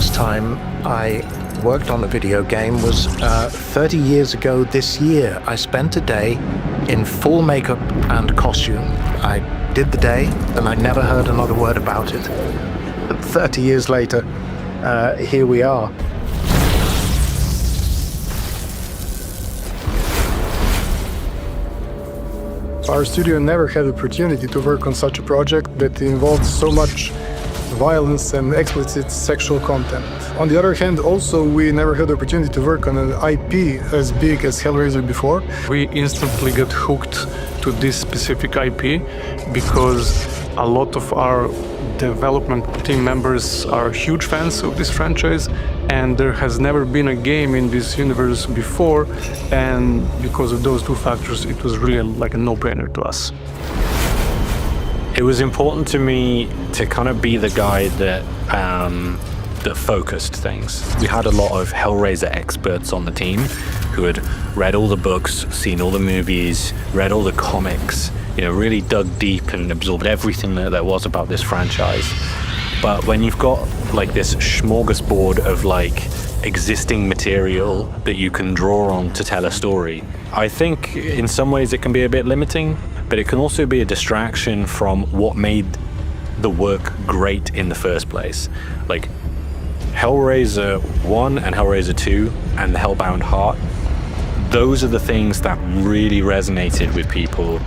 last time I worked on a video game was 30 years ago this year. I spent a day in full makeup and costume. I did the day, and I never heard another word about it. 30 years later, here we are. Our studio never had the opportunity to work on such a project that involves so much violence and explicit sexual content. On the other hand, also, we never had the opportunity to work on an IP as big as Hellraiser before. We instantly got hooked to this specific IP because a lot of our development team members are huge fans of this franchise, and there has never been a game in this universe before, and because of those two factors, it was really like a no-brainer to us. It was important to me to kind of be the guy that focused things. We had a lot of Hellraiser experts on the team who had read all the books, seen all the movies, read all the comics, really dug deep and absorbed everything that there was about this franchise. But when you've got like this smorgasbord of like existing material that you can draw on to tell a story, I think in some ways it can be a bit limiting, but it can also be a distraction from what made the work great in the first place. Like Hellraiser 1 and Hellraiser 2 and the Hellbound Heart, those are the things that really resonated with people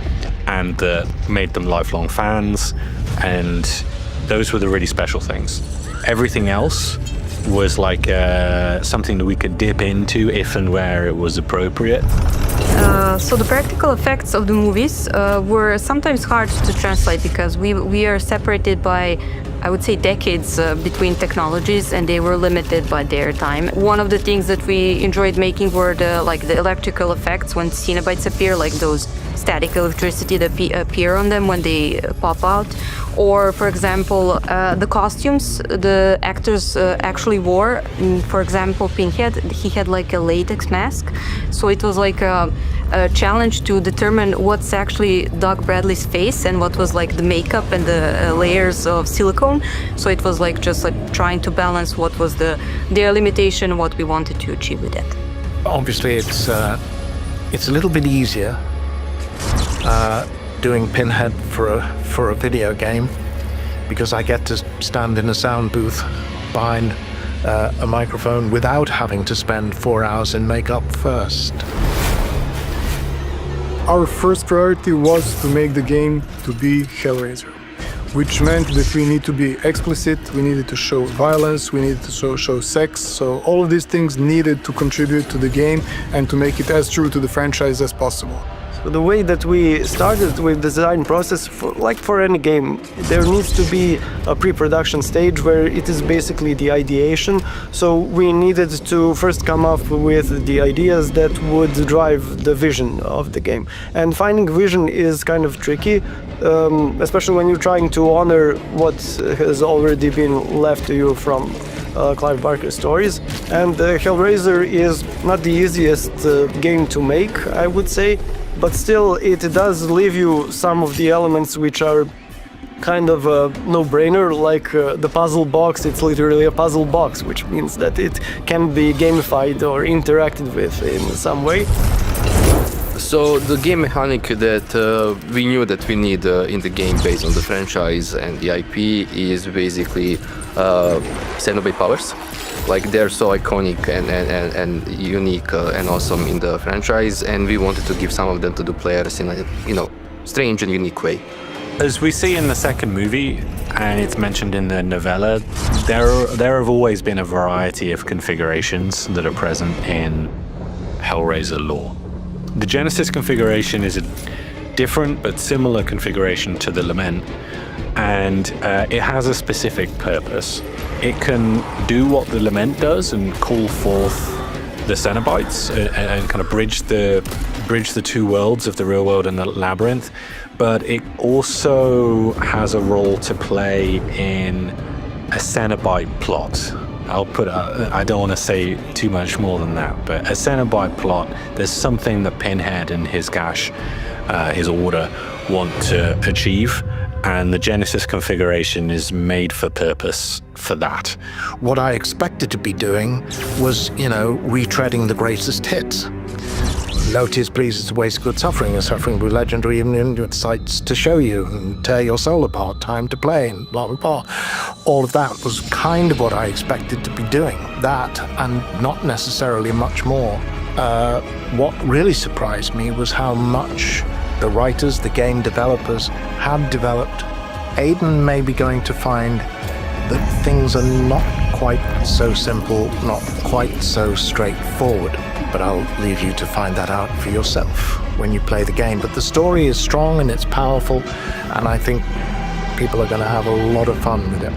and that made them lifelong fans, and those were the really special things. Everything else was like something that we could dip into if and where it was appropriate. So the practical effects of the movies were sometimes hard to translate because we are separated by, I would say, decades between technologies, and they were limited by their time. One of the things that we enjoyed making were the electrical effects when Cenobites appear, like those static electricity that appear on them when they pop out. Or, for example, the costumes the actors actually wore. For example, Pinhead, he had like a latex mask. So it was like a challenge to determine what's actually Doug Bradley's face and what was like the makeup and the layers of silicone. So it was like just like trying to balance what was their limitation and what we wanted to achieve with it. Obviously, it's a little bit easier doing Pinhead for a video game because I get to stand in a sound booth behind a microphone without having to spend 4 hours in makeup first. Our first priority was to make the game to be Hellraiser, which meant that we need to be explicit, we needed to show violence, we needed to show sex, so all of these things needed to contribute to the game and to make it as true to the franchise as possible. The way that we started with the design process, like for any game, there needs to be a pre-production stage where it is basically the ideation. So we needed to first come up with the ideas that would drive the vision of the game. And finding vision is kind of tricky, especially when you're trying to honor what has already been left to you from Clive Barker's stories. And Hellraiser is not the easiest game to make, I would say. But still, it does leave you some of the elements which are kind of a no-brainer, like the puzzle box. It's literally a puzzle box, which means that it can be gamified or interacted with in some way. So the game mechanic that we knew that we need in the game based on the franchise and the IP is basically Cenobite powers. Like they're so iconic and unique and awesome in the franchise, and we wanted to give some of them to the players in a strange and unique way. As we see in the second movie, and it's mentioned in the novella, there have always been a variety of configurations that are present in Hellraiser lore. The Genesis configuration is a different but similar configuration to the Lament, and it has a specific purpose. It can do what the Lament does and call forth the Cenobites and kind of bridge the two worlds of the real world and the labyrinth, but it also has a role to play in a Cenobite plot. I don't want to say too much more than that, but a Cenobite plot, there's something that Pinhead and his gash, his order, want to achieve, And the Genesis configuration is made for purpose for that. What I expected to be doing was, retreading the greatest hits. No tears, please, it's a waste of good suffering. A suffering will be legendary, even in sights to show you, and tear your soul apart, time to play, and blah, blah, blah. All of that was kind of what I expected to be doing. That, and not necessarily much more. What really surprised me was how much the writers, the game developers had developed. Aiden may be going to find that things are not quite so simple, not quite so straightforward. But I'll leave you to find that out for yourself when you play the game. But the story is strong and it's powerful, and I think people are going to have a lot of fun with it.